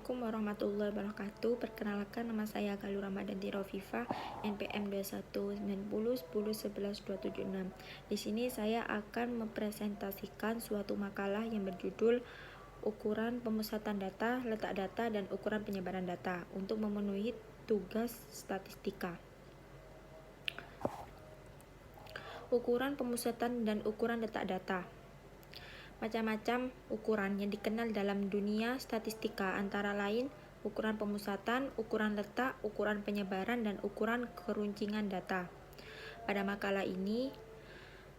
Assalamualaikum warahmatullahi wabarakatuh. Perkenalkan, nama saya Galuh Ramadanti Rofifa, NPM 219010112776. Di sini saya akan mempresentasikan suatu makalah yang berjudul Ukuran Pemusatan Data, Letak Data, dan Ukuran Penyebaran Data untuk memenuhi tugas statistika. Ukuran pemusatan dan ukuran letak data. Macam-macam ukuran yang dikenal dalam dunia statistika antara lain ukuran pemusatan, ukuran letak, ukuran penyebaran, dan ukuran keruncingan data. Pada makalah ini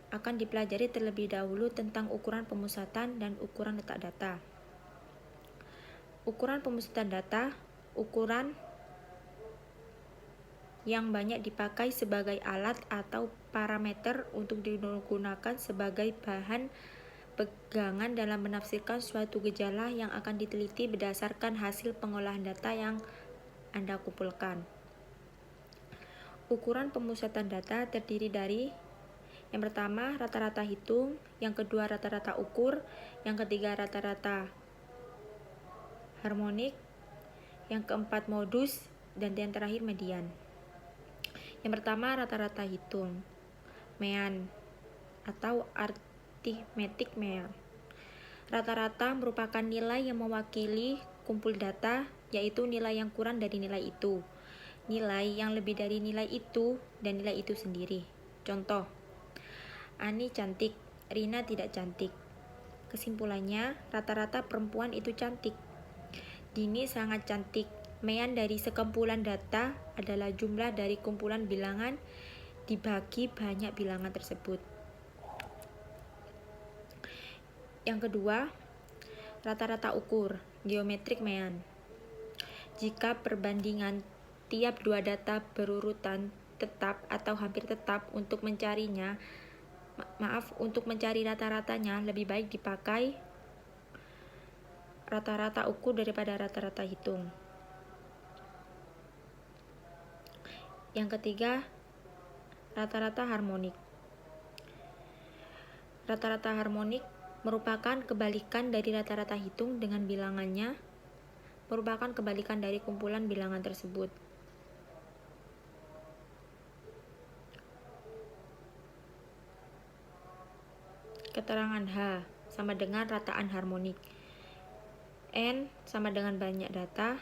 akan dipelajari terlebih dahulu tentang ukuran pemusatan dan ukuran letak data. Ukuran pemusatan data, ukuran yang banyak dipakai sebagai alat atau parameter untuk digunakan sebagai bahan pegangan dalam menafsirkan suatu gejala yang akan diteliti berdasarkan hasil pengolahan data yang Anda kumpulkan. Ukuran pemusatan data terdiri dari yang pertama rata-rata hitung, yang kedua rata-rata ukur, yang ketiga rata-rata harmonik, yang keempat modus, dan yang terakhir median. Yang pertama rata-rata hitung, mean atau arithmetic mean. Rata-rata merupakan nilai yang mewakili kumpul data, yaitu nilai yang kurang dari nilai itu, nilai yang lebih dari nilai itu, dan nilai itu sendiri. Contoh, Ani cantik, Rina tidak cantik. Kesimpulannya, rata-rata perempuan itu cantik. Dini sangat cantik. Mean dari sekumpulan data adalah jumlah dari kumpulan bilangan dibagi banyak bilangan tersebut. Yang kedua, rata-rata ukur, geometric mean. Jika perbandingan tiap dua data berurutan tetap atau hampir tetap untuk mencari rata-ratanya, lebih baik dipakai rata-rata ukur daripada rata-rata hitung. Yang ketiga, rata-rata harmonik. Rata-rata harmonik merupakan kebalikan dari rata-rata hitung dengan bilangannya, merupakan kebalikan dari kumpulan bilangan tersebut. Keterangan H sama dengan rataan harmonik. N sama dengan banyak data.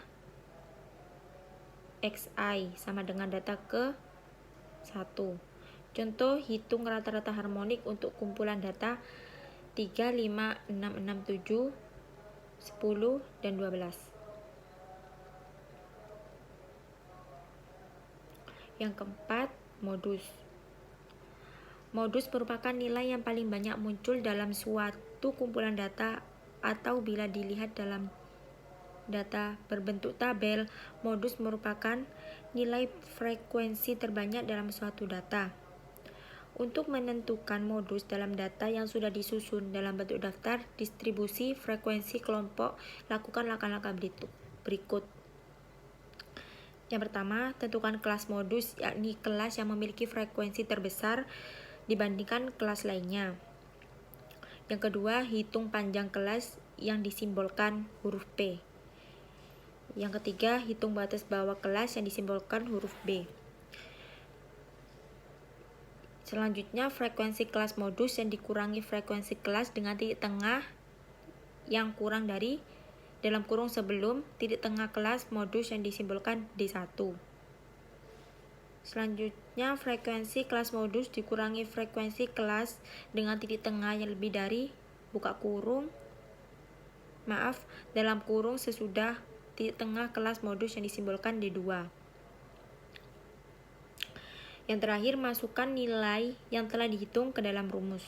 Xi sama dengan data ke 1. Contoh hitung rata-rata harmonik untuk kumpulan data 3, 5, 6, 6, 7, 10, dan 12. Yang keempat, modus. Modus merupakan nilai yang paling banyak muncul dalam suatu kumpulan data atau bila dilihat dalam data berbentuk tabel. Modus merupakan nilai frekuensi terbanyak dalam suatu data. Untuk menentukan modus dalam data yang sudah disusun dalam bentuk daftar distribusi frekuensi kelompok, lakukan langkah-langkah berikut. Yang pertama, tentukan kelas modus, yakni kelas yang memiliki frekuensi terbesar dibandingkan kelas lainnya. Yang kedua, hitung panjang kelas yang disimbolkan huruf P. Yang ketiga, hitung batas bawah kelas yang disimbolkan huruf B. Selanjutnya, frekuensi kelas modus yang dikurangi frekuensi kelas dengan titik tengah yang kurang dari dalam kurung sebelum titik tengah kelas modus yang disimbolkan D1. Selanjutnya, frekuensi kelas modus dikurangi frekuensi kelas dengan titik tengah yang lebih dari dalam kurung sesudah titik tengah kelas modus yang disimbolkan D2. Yang terakhir, masukkan nilai yang telah dihitung ke dalam rumus.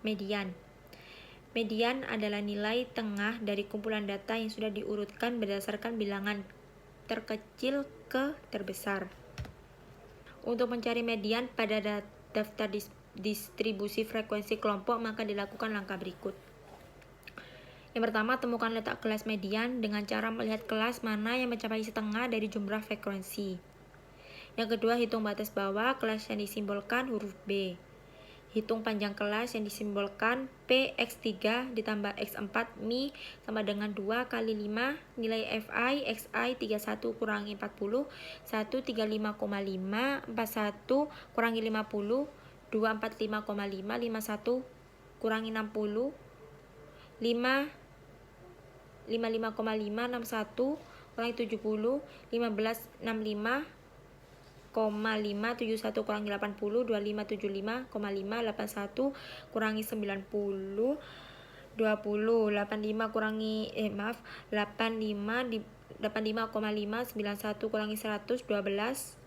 Median. Median adalah nilai tengah dari kumpulan data yang sudah diurutkan berdasarkan bilangan terkecil ke terbesar. Untuk mencari median pada daftar distribusi frekuensi kelompok, maka dilakukan langkah berikut. Yang pertama, temukan letak kelas median dengan cara melihat kelas mana yang mencapai setengah dari jumlah frekuensi. Yang kedua, hitung batas bawah kelas yang disimbolkan huruf B. Hitung panjang kelas yang disimbolkan P X3 ditambah X4 Mi sama dengan 2 kali 5 nilai Fi Xi 31 kurangi 40 135,5 41 kurangi 50 245,5 51 kurangi 60 5 55,5 61 kurangi 70 1565 571 kurangi 80 2575,5 81 kurangi 90 20 85 kurangi 85 85,5 91 kurangi 100 12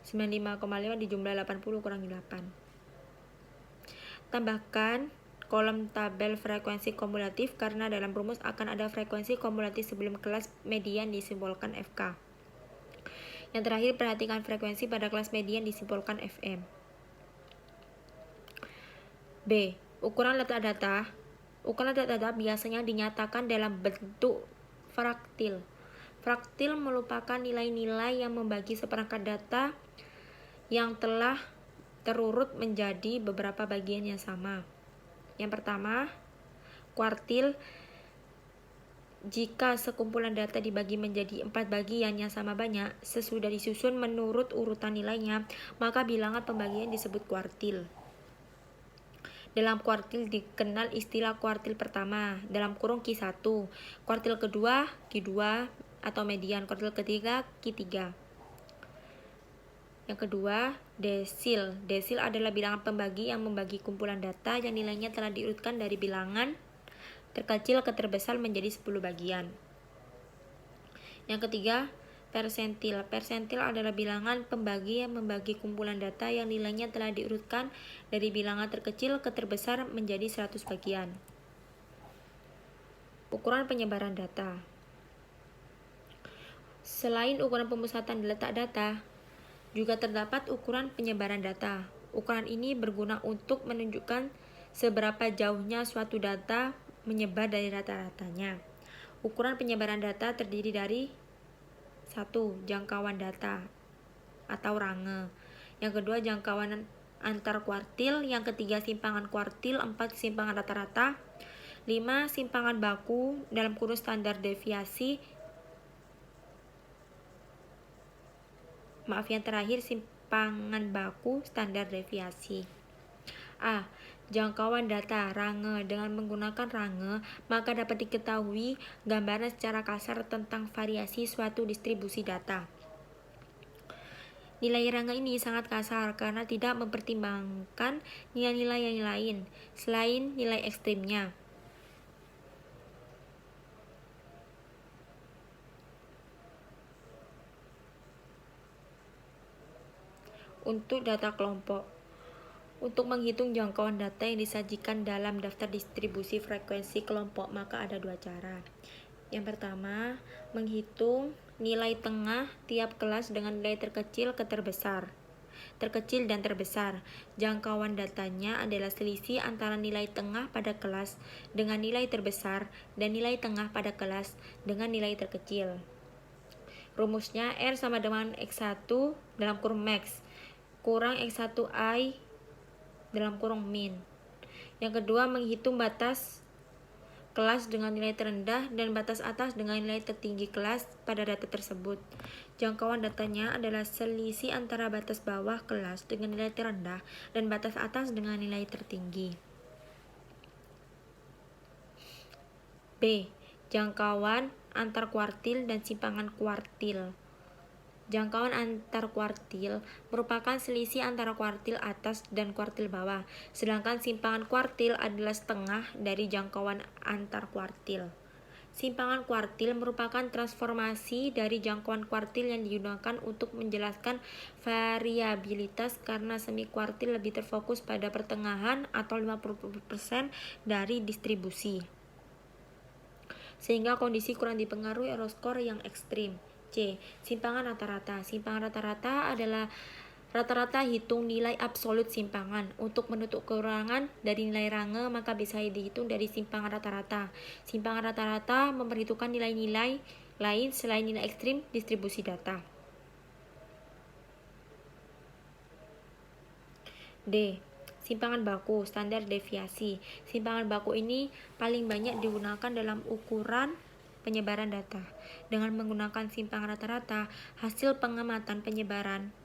95,5 dijumlah 80 kurangi 8. Tambahkan kolom tabel frekuensi kumulatif karena dalam rumus akan ada frekuensi kumulatif sebelum kelas median disimbolkan FK. Yang terakhir, perhatikan frekuensi pada kelas median disimbolkan FM. B. Ukuran letak data. Ukuran letak data biasanya dinyatakan dalam bentuk fraktil. Fraktil merupakan nilai-nilai yang membagi seperangkat data yang telah terurut menjadi beberapa bagian yang sama. Yang pertama, kuartil. Jika sekumpulan data dibagi menjadi 4 bagian yang sama banyak, sesudah disusun menurut urutan nilainya, maka bilangan pembagian disebut kuartil. Dalam kuartil dikenal istilah kuartil pertama, dalam kurung Q1, kuartil kedua Q2 atau median, kuartil ketiga Q3. Yang kedua, desil. Desil adalah bilangan pembagi yang membagi kumpulan data yang nilainya telah diurutkan dari bilangan terkecil ke terbesar menjadi 10 bagian. Yang ketiga, persentil. Persentil adalah bilangan pembagi yang membagi kumpulan data yang nilainya telah diurutkan dari bilangan terkecil ke terbesar menjadi 100 bagian. Ukuran penyebaran data. Selain ukuran pemusatan letak data, juga terdapat ukuran penyebaran data. Ukuran ini berguna untuk menunjukkan seberapa jauhnya suatu data menyebar dari rata-ratanya. Ukuran penyebaran data terdiri dari 1. Jangkauan data atau range. Yang kedua, jangkauan antar kuartil. Yang ketiga, simpangan kuartil. 4. Simpangan rata-rata. 5. Simpangan baku dalam kurun standar deviasi. Yang terakhir, simpangan baku standar deviasi. A. Jangkauan data range. Dengan menggunakan range, maka dapat diketahui gambaran secara kasar tentang variasi suatu distribusi data. Nilai range ini sangat kasar karena tidak mempertimbangkan nilai-nilai yang lain selain nilai ekstrimnya. Untuk data kelompok. Untuk menghitung jangkauan data yang disajikan dalam daftar distribusi frekuensi kelompok, maka ada 2 cara. Yang pertama, menghitung nilai tengah tiap kelas dengan nilai terkecil ke terbesar. Terkecil dan terbesar. Jangkauan datanya adalah selisih antara nilai tengah pada kelas dengan nilai terbesar dan nilai tengah pada kelas dengan nilai terkecil. Rumusnya R sama dengan X1 dalam kurung max kurang X1i dalam kurung min. Yang kedua, menghitung batas kelas dengan nilai terendah dan batas atas dengan nilai tertinggi kelas pada data tersebut. Jangkauan datanya adalah selisih antara batas bawah kelas dengan nilai terendah dan batas atas dengan nilai tertinggi. B. Jangkauan antar kuartil dan simpangan kuartil. Jangkauan antar kuartil merupakan selisih antara kuartil atas dan kuartil bawah, sedangkan simpangan kuartil adalah setengah dari jangkauan antar kuartil. Simpangan kuartil merupakan transformasi dari jangkauan kuartil yang digunakan untuk menjelaskan variabilitas karena semi kuartil lebih terfokus pada pertengahan atau 50% dari distribusi, sehingga kondisi kurang dipengaruhi error yang ekstrim. C. Simpangan rata-rata. Simpangan rata-rata adalah rata-rata hitung nilai absolut simpangan. Untuk menutup kekurangan dari nilai range, maka bisa dihitung dari simpangan rata-rata. Simpangan rata-rata memperhitungkan nilai-nilai lain selain nilai ekstrim distribusi data. D. Simpangan baku, standar deviasi. Simpangan baku ini paling banyak digunakan dalam ukuran penyebaran data. Dengan menggunakan simpangan rata-rata, hasil pengamatan penyebaran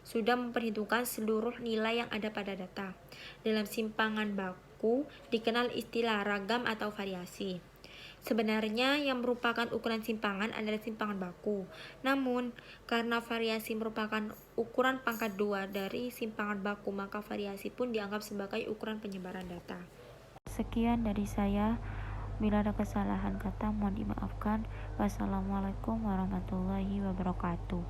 sudah memperhitungkan seluruh nilai yang ada pada data. Dalam simpangan baku dikenal istilah ragam atau variasi. Sebenarnya yang merupakan ukuran simpangan adalah simpangan baku. Namun, karena variasi merupakan ukuran pangkat 2 dari simpangan baku, maka variasi pun dianggap sebagai ukuran penyebaran data. Sekian dari saya. Bila ada kesalahan kata mohon dimaafkan. Wassalamualaikum warahmatullahi wabarakatuh.